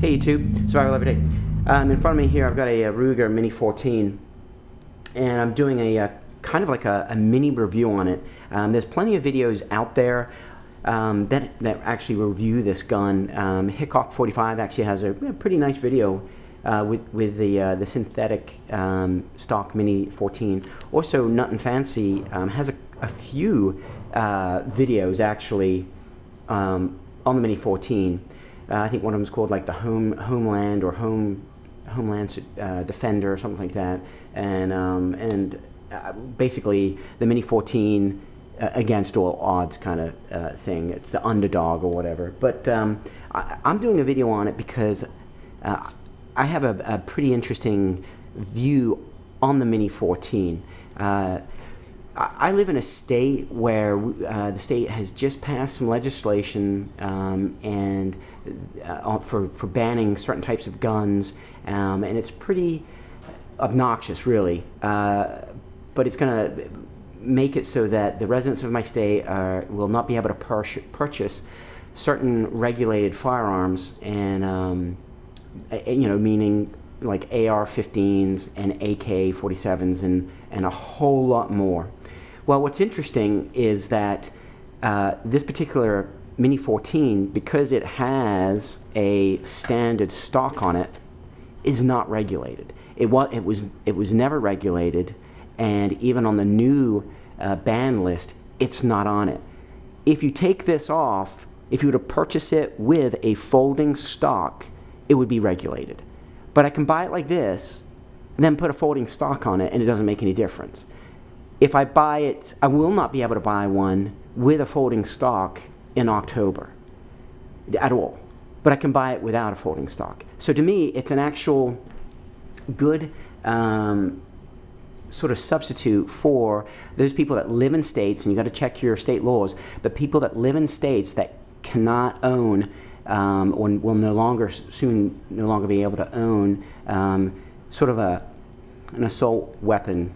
Hey YouTube, Survival Every Day. In front of me here I've got a Ruger Mini 14, and I'm doing a kind of like a mini review on it. There's plenty of videos out there that actually review this gun. Hickok 45 actually has a pretty nice video with the synthetic stock Mini 14. Also, Nut and Fancy has a few videos actually on the Mini 14. I think one of them is called like the Homeland or Homeland Defender or something like that, and basically the Mini 14 against all odds kind of thing. It's the underdog or whatever. But I'm doing a video on it because I have a pretty interesting view on the Mini 14. I live in a state where the state has just passed some legislation and for banning certain types of guns, and it's pretty obnoxious, really. But it's going to make it so that the residents of my state will not be able to purchase certain regulated firearms, and you know, meaning like AR-15s and AK-47s and a whole lot more. Well, what's interesting is that this particular Mini 14, because it has a standard stock on it, is not regulated. It was never regulated, and even on the new ban list, it's not on it. If you take this off, if you were to purchase it with a folding stock, it would be regulated. But I can buy it like this, and then put a folding stock on it, and it doesn't make any difference. If I buy it, I will not be able to buy one with a folding stock in October at all. But I can buy it without a folding stock. So to me, it's an actual good sort of substitute for those people that live in states, and you got to check your state laws, but people that live in states that cannot own or will no longer be able to own sort of an assault weapon,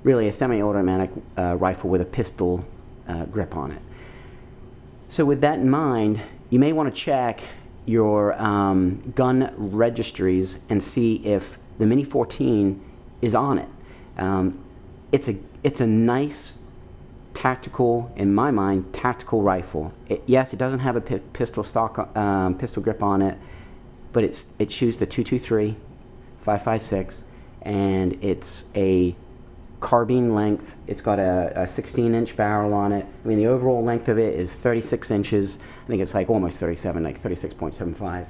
really a semi-automatic rifle with a pistol grip on it. So with that in mind, you may want to check your gun registries and see if the Mini 14 is on it. It's a nice tactical, in my mind, tactical rifle. Yes, it doesn't have a pistol grip on it, but it shoots the .223, 5.56, and it's a carbine length. It's got a 16-inch barrel on it. I mean, the overall length of it is 36 inches. I think it's like almost 37, like 36.75.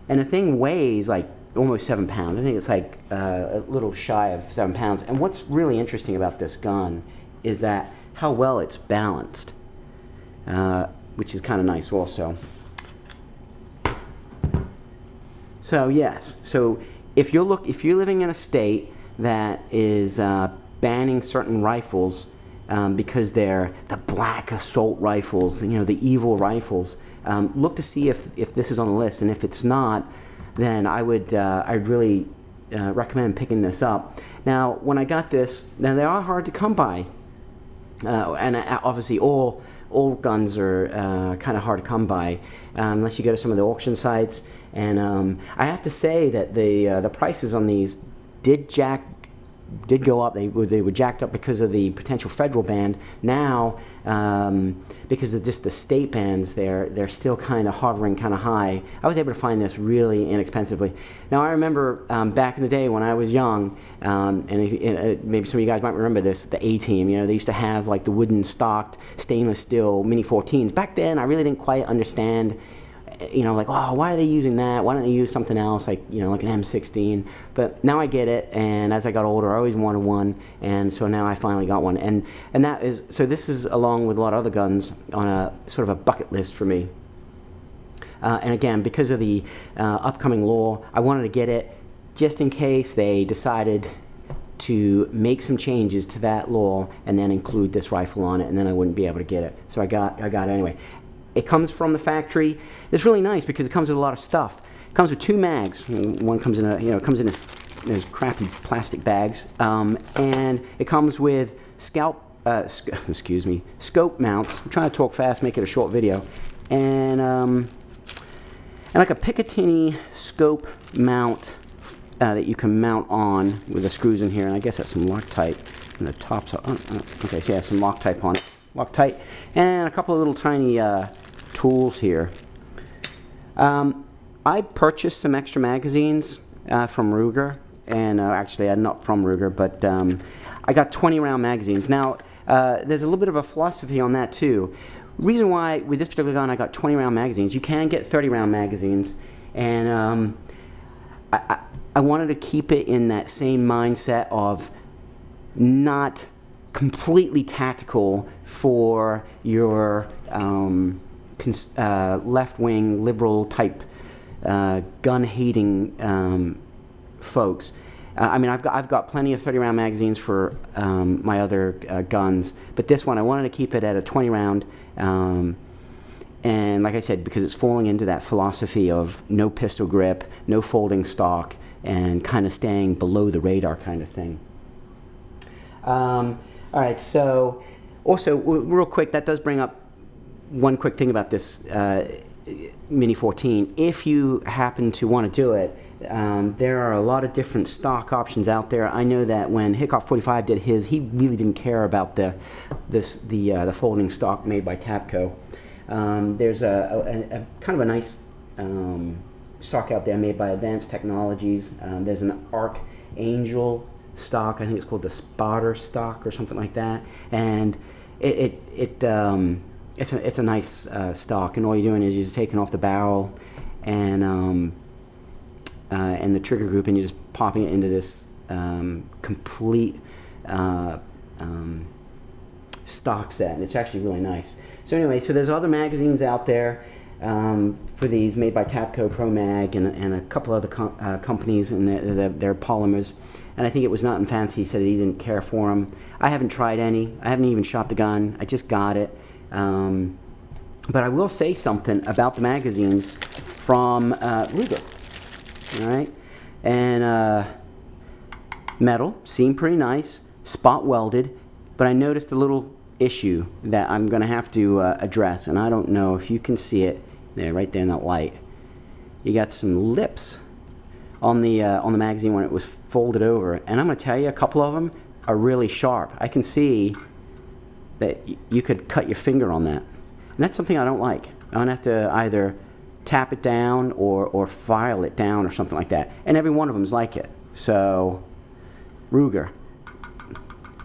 And the thing weighs like almost 7 pounds. I think it's like a little shy of 7 pounds. And what's really interesting about this gun is that how well it's balanced, which is kind of nice also. So yes, so if you're living in a state that is banning certain rifles because they're the black assault rifles, you know, the evil rifles, look to see if this is on the list, and if it's not, then I'd really recommend picking this up. Now, when I got this, now they are hard to come by, and obviously all guns are kind of hard to come by unless you go to some of the auction sites. And I have to say that the prices on these did go up. They were jacked up because of the potential federal ban. Now, because of just the state bans, they're still kind of hovering kind of high. I was able to find this really inexpensively. Now, I remember back in the day when I was young, and maybe some of you guys might remember this, the A-Team. You know, they used to have like the wooden stocked stainless steel Mini 14s. Back then, I really didn't quite understand. You know, like, oh, why are they using that? Why don't they use something else, like, you know, like an M16? But now I get it, and as I got older, I always wanted one, and so now I finally got one. And that is, so this is, along with a lot of other guns, on a sort of a bucket list for me. And again, because of the upcoming law, I wanted to get it just in case they decided to make some changes to that law and then include this rifle on it, and then I wouldn't be able to get it. So I got it anyway. It comes from the factory. It's really nice because it comes with a lot of stuff. It comes with 2 mags. One comes in comes in those crappy plastic bags, and it comes with scope mounts. I'm trying to talk fast, make it a short video, and and like a Picatinny scope mount that you can mount on with the screws in here, and I guess that's some Loctite, and the top's okay, so yeah, some Loctite on it, Loctite, and a couple of little tiny tools here. I purchased some extra magazines from Ruger, and actually not from Ruger, but I got 20 round magazines. Now there's a little bit of a philosophy on that too. Reason why with this particular gun I got 20 round magazines, you can get 30 round magazines, and I wanted to keep it in that same mindset of not completely tactical for your left-wing liberal type gun-hating folks. I mean, I've got plenty of 30 round magazines for my other guns, but this one I wanted to keep it at a 20 round, and like I said, because it's falling into that philosophy of no pistol grip, no folding stock, and kind of staying below the radar kind of thing. Alright, so also real quick, that does bring up one quick thing about this Mini 14. If you happen to want to do it, there are a lot of different stock options out there. I know that when Hickok 45 did his, he really didn't care about the folding stock made by Tapco. There's a kind of a nice stock out there made by Advanced Technologies. There's an Archangel stock. I think it's called the Spotter stock or something like that, and it's a nice stock, and all you're doing is you're just taking off the barrel and the trigger group, and you're just popping it into this complete stock set, and it's actually really nice. So anyway, so there's other magazines out there for these made by Tapco, ProMag, and a couple other companies, and they're polymers. And I think it was Nothing Fancy said that he didn't care for them. I haven't tried any. I haven't even shot the gun. I just got it. But I will say something about the magazines from Ruger. All right, and metal seemed pretty nice, spot welded, but I noticed a little issue that I'm going to have to address, and I don't know if you can see it there, right there in that light. You got some lips on the magazine when it was folded over, and I'm going to tell you, a couple of them are really sharp. I can see that you could cut your finger on that, and that's something I don't like. I'm going to have to either tap it down or file it down or something like that, and every one of them's like it. So Ruger,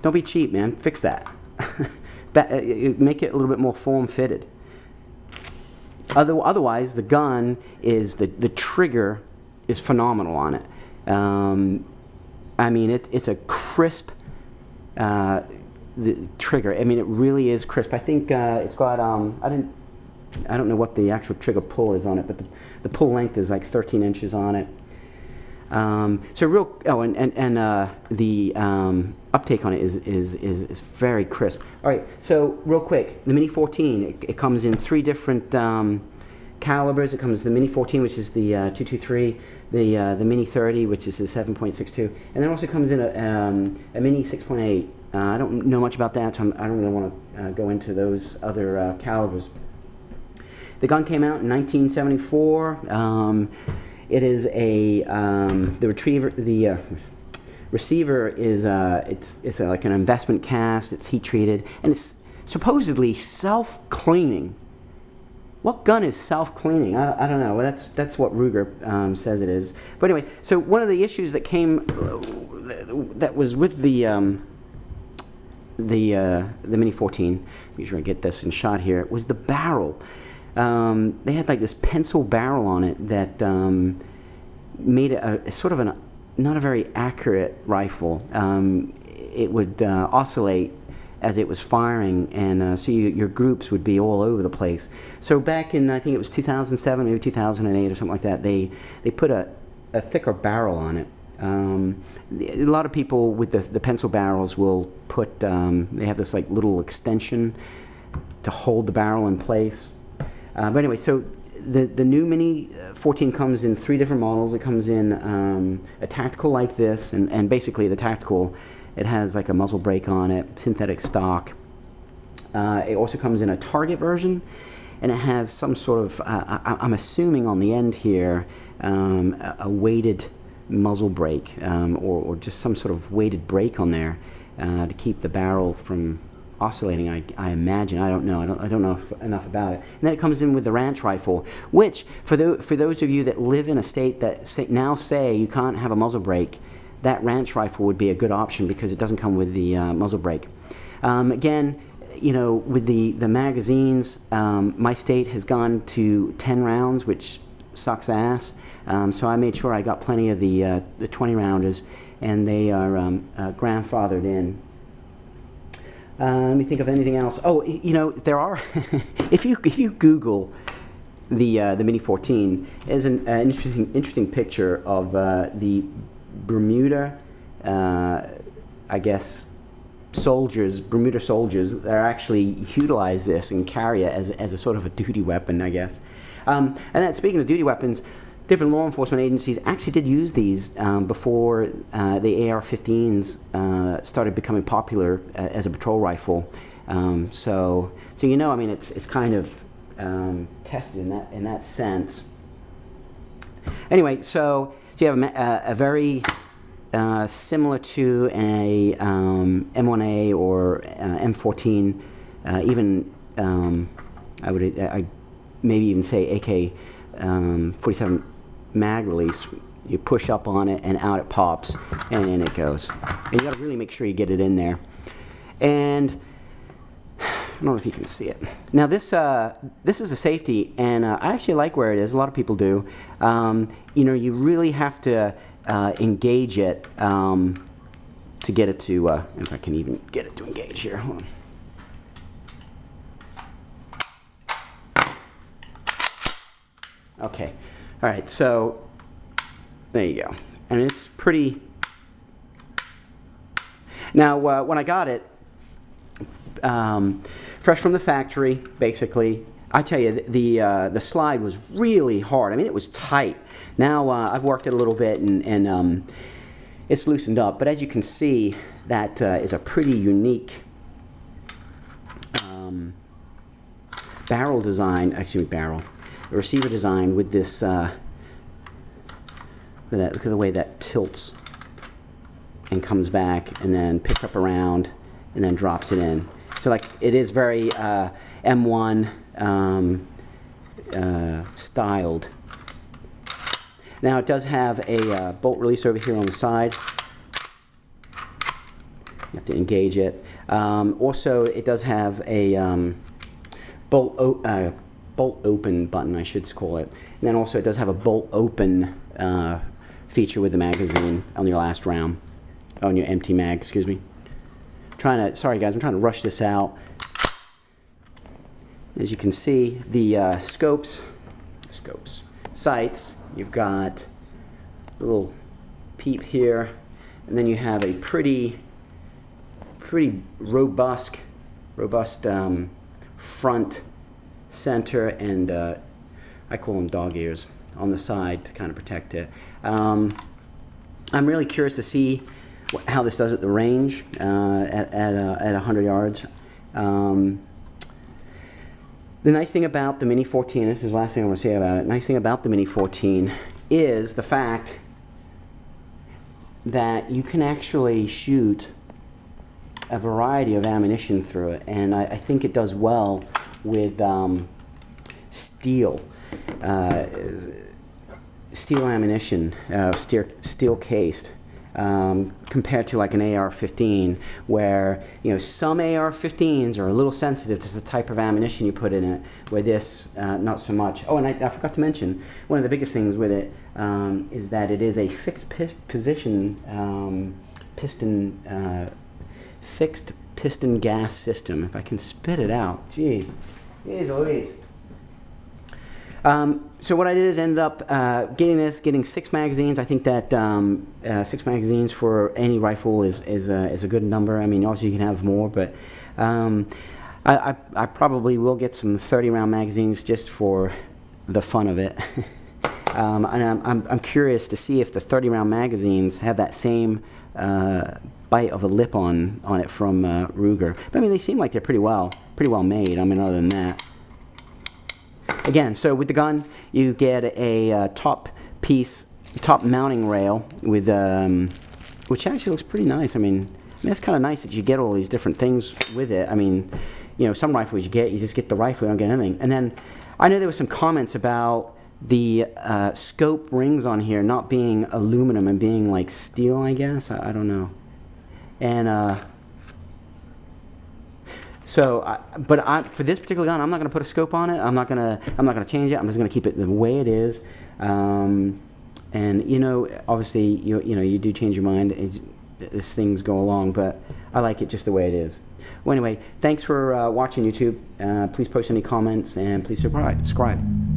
don't be cheap, man. Fix that. Make it a little bit more form-fitted. Otherwise, the gun is the trigger is phenomenal on it. I mean, it's a crisp the trigger. I mean, it really is crisp. I think it's got I don't know what the actual trigger pull is on it, but the pull length is like 13 inches on it. So real, the uptake on it is very crisp. All right, so real quick, the Mini 14, it comes in 3 different calibers. It comes the Mini 14, which is the 223, the Mini 30, which is the 7.62, and then also comes in a Mini 6.8. I don't know much about that, so I don't really want to go into those other calibers. The gun came out in 1974. It is a the receiver is it's like an investment cast. It's heat treated, and it's supposedly self-cleaning. What gun is self-cleaning? I don't know. That's what Ruger says it is. But anyway, so one of the issues that came that was with the Mini 14. Make sure I get this in shot here. Was the barrel. They had like this pencil barrel on it that made it a sort of not a very accurate rifle. It would oscillate as it was firing, and so your groups would be all over the place. So back in, I think it was 2007, maybe 2008 or something like that, they put a thicker barrel on it. A lot of people with the pencil barrels will put, they have this like little extension to hold the barrel in place. But anyway, so the new Mini 14 comes in 3 different models. It comes in a tactical like this, and basically the tactical, it has like a muzzle brake on it, synthetic stock. It also comes in a target version, and it has some sort of, I'm assuming on the end here, a weighted muzzle brake, or just some sort of weighted brake on there to keep the barrel from oscillating. I imagine. I don't know. I don't know enough about it. And then it comes in with the ranch rifle, which for those of you that live in a state that now say you can't have a muzzle brake, that ranch rifle would be a good option because it doesn't come with the muzzle brake. Again, you know, with the magazines, my state has gone to 10 rounds, which sucks ass. So I made sure I got plenty of the 20 rounders, and they are grandfathered in. Let me think of anything else. Oh, you know, there are. if you Google the Mini 14, there's an interesting picture of the Bermuda, I guess, Bermuda soldiers that actually utilize this and carry it as a sort of a duty weapon, I guess. And then, speaking of duty weapons, different law enforcement agencies actually did use these before the AR-15s started becoming popular as a patrol rifle. So you know, I mean, it's kind of tested in that sense. Anyway, so you have a very similar to a M1A or M14, even I maybe even say AK-47 mag release. You push up on it and out it pops, and in it goes. And you got to really make sure you get it in there. And I don't know if you can see it. Now this is a safety, and I actually like where it is. A lot of people do. You know, you really have to engage it to get it to. If I can even get it to engage here. Hold on. Okay. All right. So there you go, and it's pretty. Now, when I got it, fresh from the factory, basically, I tell you, the slide was really hard. I mean, it was tight. Now I've worked it a little bit, and it's loosened up. But as you can see, that is a pretty unique barrel design. Actually, barrel, a receiver design with this. Look at the way that tilts and comes back, and then picks up around, and then drops it in. So like it is very M1 styled. Now it does have a bolt release over here on the side. You have to engage it. Also, it does have a bolt open button, I should call it. And then also it does have a bolt open feature with the magazine on your last round, on your empty mag, excuse me. Sorry guys, I'm trying to rush this out. As you can see, the sights, you've got a little peep here, and then you have a pretty robust front, center, and I call them dog ears on the side to kind of protect it. I'm really curious to see how this does at the range at 100 yards. The nice thing about the Mini 14, this is the last thing I want to say about it, nice thing about the Mini 14 is the fact that you can actually shoot a variety of ammunition through it, and I think it does well with steel ammunition, steel cased, compared to like an AR-15, where, you know, some AR-15s are a little sensitive to the type of ammunition you put in it, where this not so much. Oh, and I forgot to mention, one of the biggest things with it is that it is a fixed piston gas system. If I can spit it out, jeez Louise. So what I did is ended up getting 6 magazines. I think that 6 magazines for any rifle is a good number. I mean, obviously you can have more, but I probably will get some 30-round magazines just for the fun of it. And I'm curious to see if the 30-round magazines have that same bite of a lip on it from Ruger. But I mean, they seem like they're pretty well made. I mean, other than that. Again, so with the gun, you get a top mounting rail with, which actually looks pretty nice. I mean, that's kind of nice that you get all these different things with it. I mean, you know, some rifles you just get the rifle, you don't get anything. And then I know there were some comments about the scope rings on here not being aluminum and being like steel, I guess. I don't know. And for this particular gun, I'm not going to put a scope on it. I'm not going to change it. I'm just going to keep it the way it is. And you know, obviously, you know, you do change your mind as things go along, but I like it just the way it is. Well, anyway, thanks for watching YouTube. Please post any comments and please subscribe.